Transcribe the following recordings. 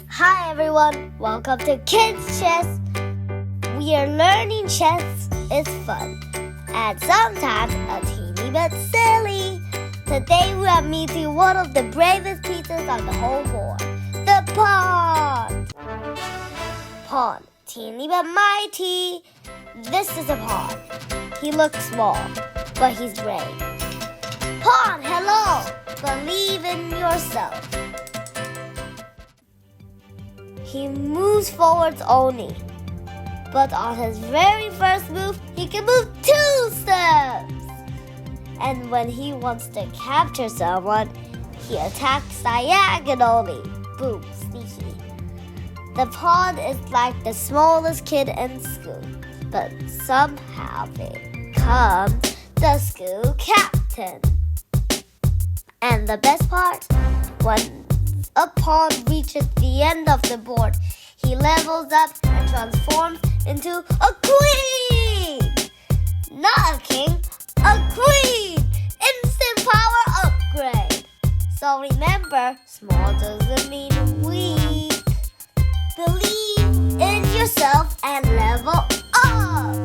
Hi everyone, welcome to Kids Chess. We are learning chess is fun and sometimes a teeny bit silly. Today we are meeting one of the bravest pieces on the whole board, the pawn. Pawn, teeny but mighty. This is a pawn. He looks small, but he's brave. Pawn, hello. Believe in yourself. He moves forwards only, but on his very first move, he can move 2 steps. And when he wants to capture someone, he attacks diagonally. Boom, sneaky. The pawn is like the smallest kid in school, but somehow becomes the school captain. And the best part, when a pawn reaches the end of the board, he levels up and transforms into a queen! Not a king, a queen! Instant power upgrade! So remember, small doesn't mean weak. Believe in yourself and level up!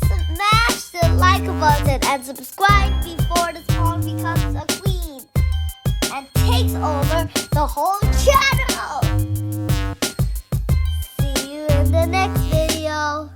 Smash the like button and subscribe before this pawn becomes a queen and takes over the whole channel. See you in the next video.